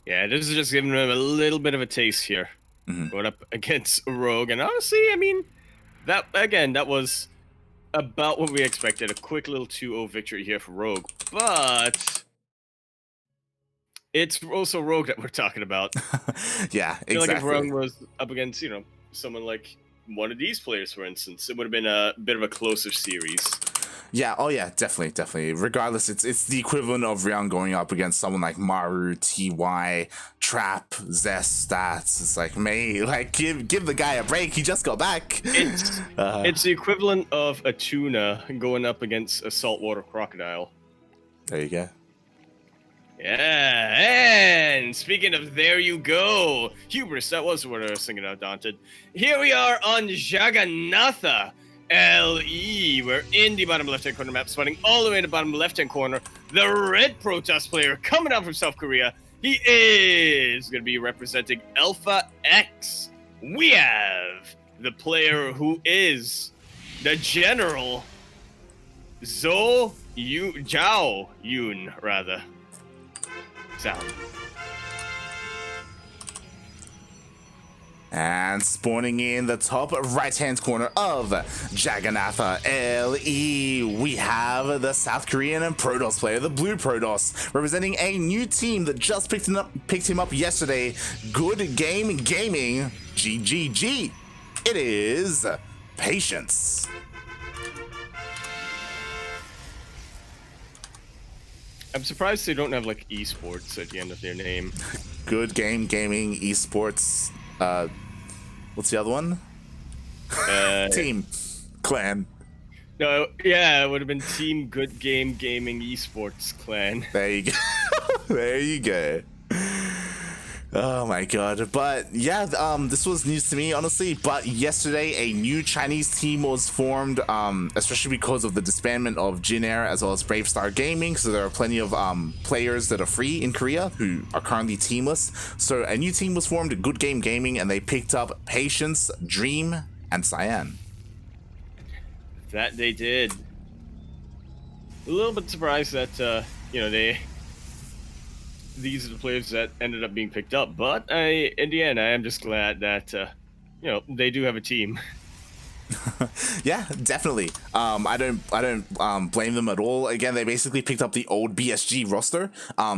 Yeah, this is just giving him a little bit of a taste here. Going up against Rogue. And honestly, I mean, that was about what we expected. A quick little 2-0 victory here for Rogue. But it's also Rogue that we're talking about. Yeah, I feel like if exactly. Rogue was up against, someone like one of these players, for instance, it would have been a bit of a closer series. Yeah, oh yeah, definitely. Regardless, it's the equivalent of Ryung going up against someone like Maru, TY, Trap, Zest, Stats. It's like, give the guy a break. He just got back. It's the equivalent of a tuna going up against a saltwater crocodile. There you go. Yeah, and speaking of there you go, hubris, that was what I was thinking of, Daunted. Here we are on Jagannatha LE. We're in the bottom left-hand corner map, spawning all the way in the bottom left-hand corner. The red Protoss player coming out from South Korea. He is going to be representing Alpha X. We have the player who is the General Zhao Yun, rather. Zoun. And spawning in the top right-hand corner of Jagannatha LE, we have the South Korean and Protoss player, the blue Protoss, representing a new team that just picked him up yesterday. Good Game Gaming, GGG. It is Patience. I'm surprised they don't have like esports at the end of their name. Good Game Gaming Esports. What's the other one? Team Clan. No, yeah, it would have been Team Good Game Gaming Esports Clan. There you go. There you go. Oh my god. But yeah, this was news to me, honestly. But yesterday, a new Chinese team was formed, especially because of the disbandment of Jin Air as well as Brave Star Gaming. So there are plenty of players that are free in Korea who are currently teamless. So a new team was formed, Good Game Gaming, and they picked up Patience, Dream, and Cyan. That they did. A little bit surprised that these are the players that ended up being picked up, but in the end, I am just glad that they do have a team. Yeah, definitely. I don't blame them at all. Again, they basically picked up the old BSG roster,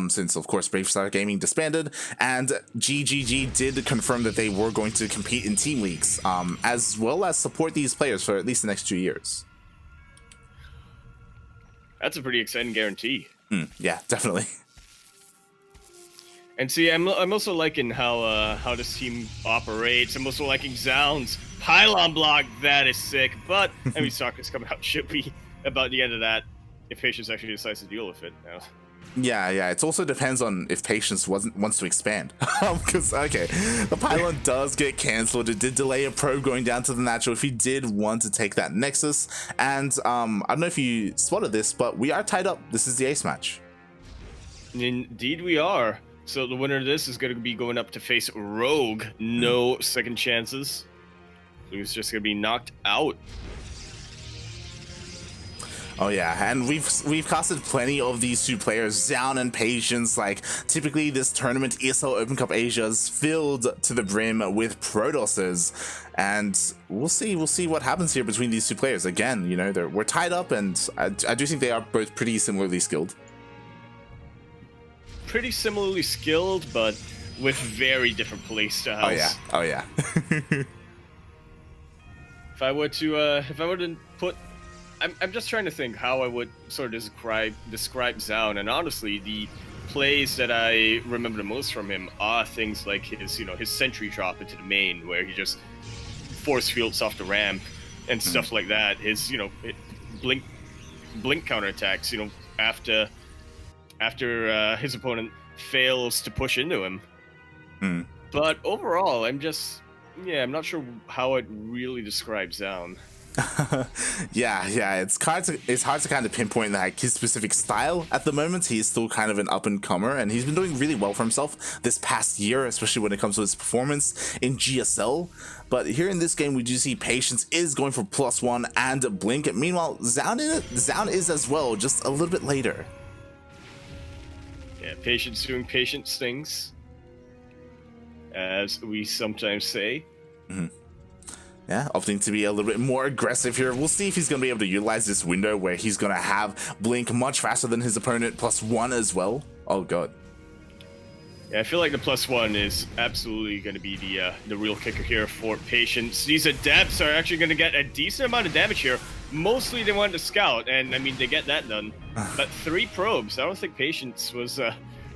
since of course Brave Star Gaming disbanded, and GGG did confirm that they were going to compete in team leagues, as well as support these players for at least the next 2 years. That's a pretty exciting guarantee. Yeah, definitely. And see, I'm also liking how this team operates. I'm also liking Zoun's pylon block. That is sick. But I mean, StarCraft's coming out should be about the end of that if Patience actually decides to deal with it now. Yeah. It also depends on if Patience wants to expand. Because, okay, the pylon does get cancelled. It did delay a probe going down to the natural if he did want to take that Nexus. And I don't know if you spotted this, but we are tied up. This is the ace match. Indeed we are. So the winner of this is going to be going up to face Rogue. No second chances. So he's just going to be knocked out. Oh yeah, and we've casted plenty of these two players, Zoun and Patience. Like, typically this tournament, ESL Open Cup Asia, is filled to the brim with Protosses, and we'll see what happens here between these two players. Again, we're tied up, and I do think they are both pretty similarly skilled. Pretty similarly skilled, but with very different play styles. Oh yeah. If I were to put, I'm just trying to think how I would sort of describe Zoun, and honestly, the plays that I remember the most from him are things like his sentry drop into the main, where he just force fields off the ramp and stuff like that. His blink counterattacks, after his opponent fails to push into him. But overall, I'm not sure how I'd really describe Zoun. yeah, it's hard to kind of pinpoint like his specific style at the moment. He's still kind of an up and comer, and he's been doing really well for himself this past year, especially when it comes to his performance in GSL. But here in this game, we do see Patience is going for +1 and Blink. Meanwhile, Zoun is as well, just a little bit later. Yeah, Patience doing Patience things. as we sometimes say. Yeah, opting to be a little bit more aggressive here. We'll see if he's going to be able to utilize this window where he's going to have Blink much faster than his opponent, +1 as well. Oh, God. Yeah, I feel like the +1 is absolutely going to be the real kicker here for Patience. These Adepts are actually going to get a decent amount of damage here. Mostly they wanted to scout, and I mean, they get that done. But 3 probes, I don't think Patience was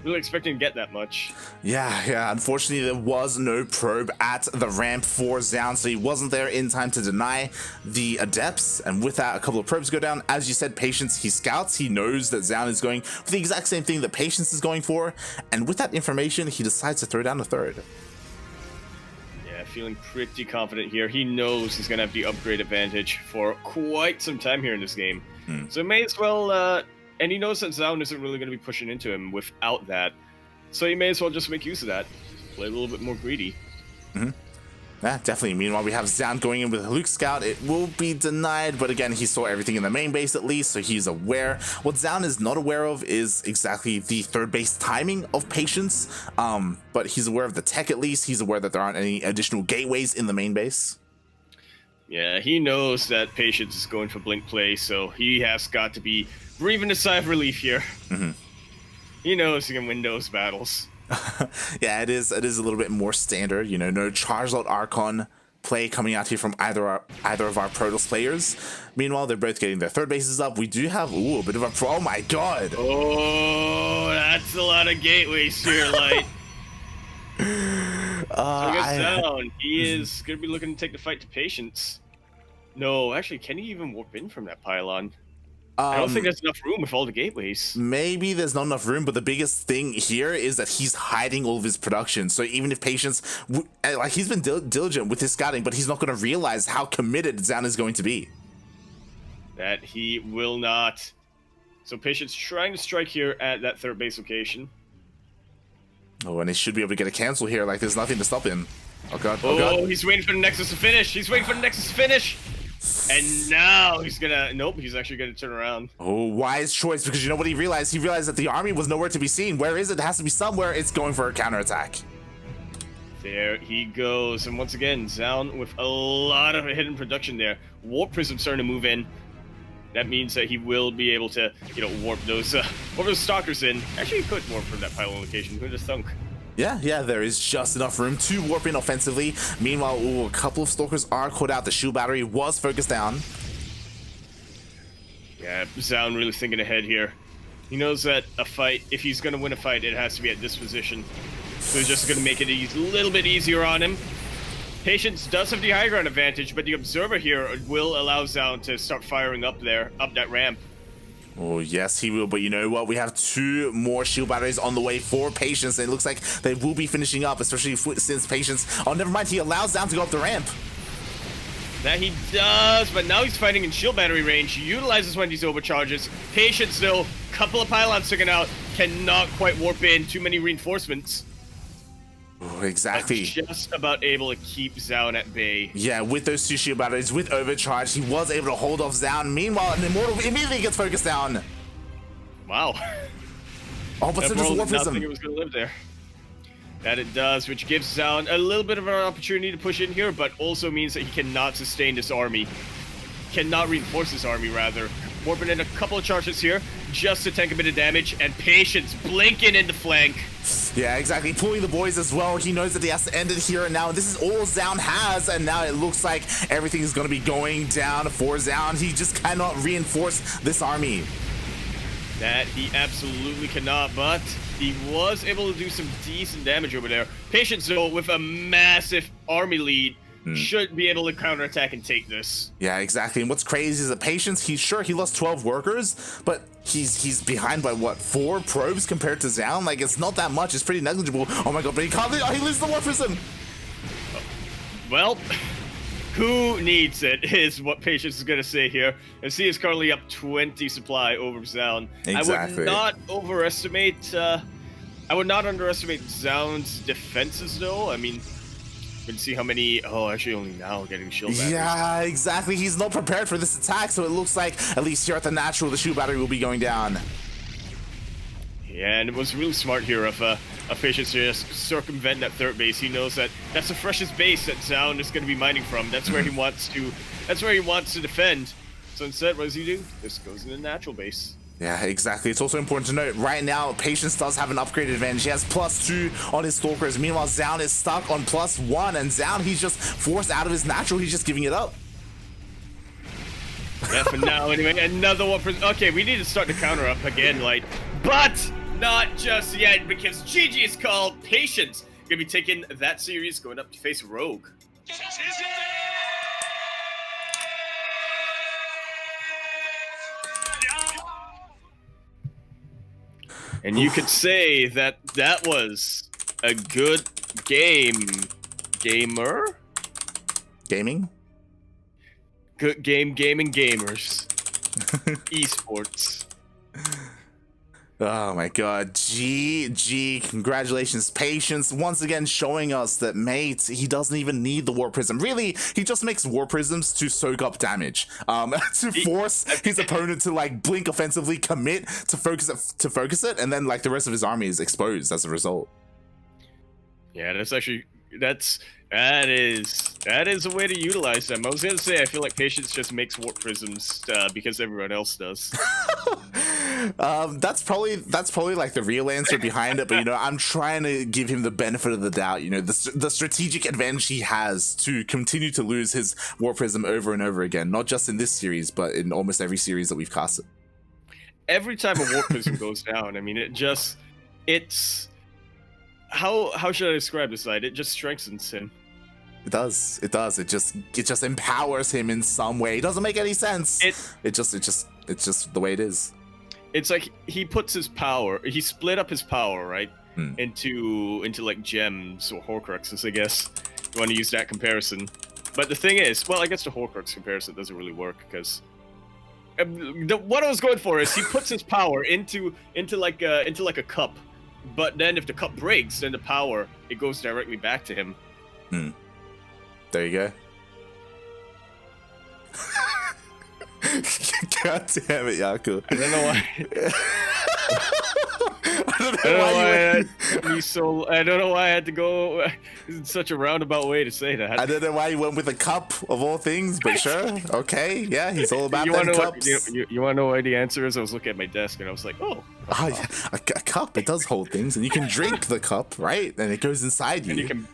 really expecting to get that much. Yeah, unfortunately there was no probe at the ramp for Zoun, so he wasn't there in time to deny the Adepts, and with that a couple of probes go down. As you said, Patience, he scouts, he knows that Zoun is going for the exact same thing that Patience is going for, and with that information he decides to throw down a third. Yeah, feeling pretty confident here. He knows he's gonna have the upgrade advantage for quite some time here in this game. So may as well and he knows that Zoun isn't really going to be pushing into him without that. So he may as well just make use of that. Play a little bit more greedy. Yeah, definitely. Meanwhile, we have Zoun going in with Luke Scout. It will be denied, but again, he saw everything in the main base at least, so he's aware. What Zoun is not aware of is exactly the third base timing of Patience, but he's aware of the tech at least. He's aware that there aren't any additional gateways in the main base. Yeah, he knows that Patience is going for Blink play, so he has got to be breathing a sigh of relief here. He knows he can win those battles. Yeah, it is a little bit more standard, you know, no Charge Lot Archon play coming out here from either of our Protoss players. Meanwhile, they're both getting their third bases up. We do have a bit of a oh my God. Oh, that's a lot of gateways here, Light. Zoun, he is gonna be looking to take the fight to Patience. No, actually, can he even warp in from that pylon? I don't think there's enough room with all the gateways. Maybe there's not enough room, but the biggest thing here is that he's hiding all of his production. So even if Patience, like, he's been diligent with his scouting, but he's not going to realize how committed Zoun is going to be. That he will not. So Patience trying to strike here at that third base location. Oh, and he should be able to get a cancel here. Like, there's nothing to stop him. Oh, God. Oh, God. He's waiting for the Nexus to finish. He's waiting for the Nexus to finish. And now he's gonna... Nope, he's actually gonna turn around. Oh, wise choice, because you know what he realized? He realized that the army was nowhere to be seen. Where is it? It has to be somewhere. It's going for a counterattack. There he goes. And once again, Zoun with a lot of hidden production there. Warp Prism starting to move in. That means that he will be able to, you know, warp those stalkers in. Actually, he could warp from that pylon location. Who'd have thunk? Yeah, there is just enough room to warp in offensively. Meanwhile, a couple of stalkers are caught out. The shield battery was focused down. Yeah, Zoun really thinking ahead here. He knows that a fight, if he's going to win a fight, it has to be at this position. So he's just going to make it a little bit easier on him. Patience does have the high ground advantage, but the Observer here will allow Zoun to start firing up that ramp. Oh, yes, he will. But you know what? We have 2 more shield batteries on the way for Patience, and it looks like they will be finishing up, especially since Patience... Oh, never mind. He allows Zoun to go up the ramp. That he does, but now he's fighting in shield battery range. He utilizes one of these overcharges. Patience, though, couple of pylons sticking out, cannot quite warp in. Too many reinforcements. Oh, exactly. Just about able to keep Zoun at bay. Yeah, with those 2 shield batteries, with overcharge, he was able to hold off Zoun. Meanwhile, an Immortal immediately gets focused down. Wow. Oh, but so does Warp Prism. It was going to live there. That it does, which gives Zoun a little bit of an opportunity to push in here, but also means that he cannot sustain this army. Cannot reinforce this army, rather. Warping in a couple of charges here, just to tank a bit of damage, and Patience blinking in the flank. Yeah, exactly. Pulling the boys as well. He knows that he has to end it here and now. And this is all Zoun has, and now it looks like everything is going to be going down for Zoun. He just cannot reinforce this army. That he absolutely cannot, but he was able to do some decent damage over there. Patience, though, with a massive army lead, should be able to counterattack and take this. Yeah, exactly. And what's crazy is that Patience, he lost 12 workers, but he's behind by what, 4 probes compared to Zoun? Like, it's not that much. It's pretty negligible. Oh my God, but he can't. Oh, he loses the Warp Prism. Well, who needs it is what Patience is going to say here. And see, is currently up 20 supply over Zoun. Exactly. I would not underestimate Zoun's defenses, though. I mean, you can see how many... Oh, actually only now getting shield batteries. Yeah, exactly. He's not prepared for this attack, so it looks like, at least here at the natural, the shield battery will be going down. Yeah, and it was really smart here of Patience to just circumvent that third base. He knows that that's the freshest base that Zoun is going to be mining from. That's where he wants to. That's where he wants to defend. So instead, what does he do? Just goes in the natural base. Yeah, exactly. It's also important to note, right now, Patience does have an upgraded advantage. He has +2 on his Stalkers. Meanwhile, Zoun is stuck on +1, and Zoun, he's just forced out of his natural. He's just giving it up. Yeah, for now, anyway. Another one. Okay, we need to start the counter up again, like, but not just yet, because GG is called. Patience gonna be taking that series, going up to face Rogue. And you could say that that was a good game. Gaming? Good game, gaming gamers. Esports. Oh my god. GG. Congratulations, Patience. Once again showing us that, mate, he doesn't even need the Warp Prism. Really, he just makes Warp Prisms to soak up damage. To force his opponent to like blink offensively, commit to focus it, and then like the rest of his army is exposed as a result. Yeah, that's actually that is a way to utilize them. I was gonna say I feel like Patience just makes Warp Prisms because everyone else does. That's probably like the real answer behind it, but you know, I'm trying to give him the benefit of the doubt. You know, the strategic advantage he has to continue to lose his War Prism over and over again, not just in this series, but in almost every series that we've casted. Every time a War Prism goes down, I mean, it's how should I describe this side? It just strengthens him. It does. It just empowers him in some way. It doesn't make any sense. It's just the way it is. It's like he puts his power. He split up his power, right, into like gems or Horcruxes, I guess. You want to use that comparison. But the thing is, well, I guess the Horcrux comparison doesn't really work because what I was going for is he puts his power into like a cup, but then if the cup breaks, then the power it goes directly back to him. There you go. God damn it, Yaku. I don't know why. I don't know why I had to go in such a roundabout way to say that. I don't know why you went with a cup of all things, but sure. Okay, yeah, he's all about them cups. You want to know why the answer is? I was looking at my desk and I was like, oh. Yeah, a cup, it does hold things, and you can drink the cup, right? And it goes inside you. And you can.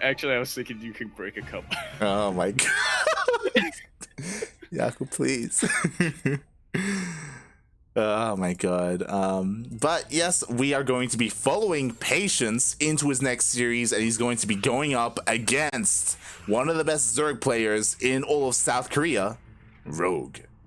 Actually, I was thinking you can break a cup. Oh my god. Yaku, please. Oh my god. But yes, we are going to be following Patience into his next series, and he's going to be going up against one of the best Zerg players in all of South Korea, Rogue.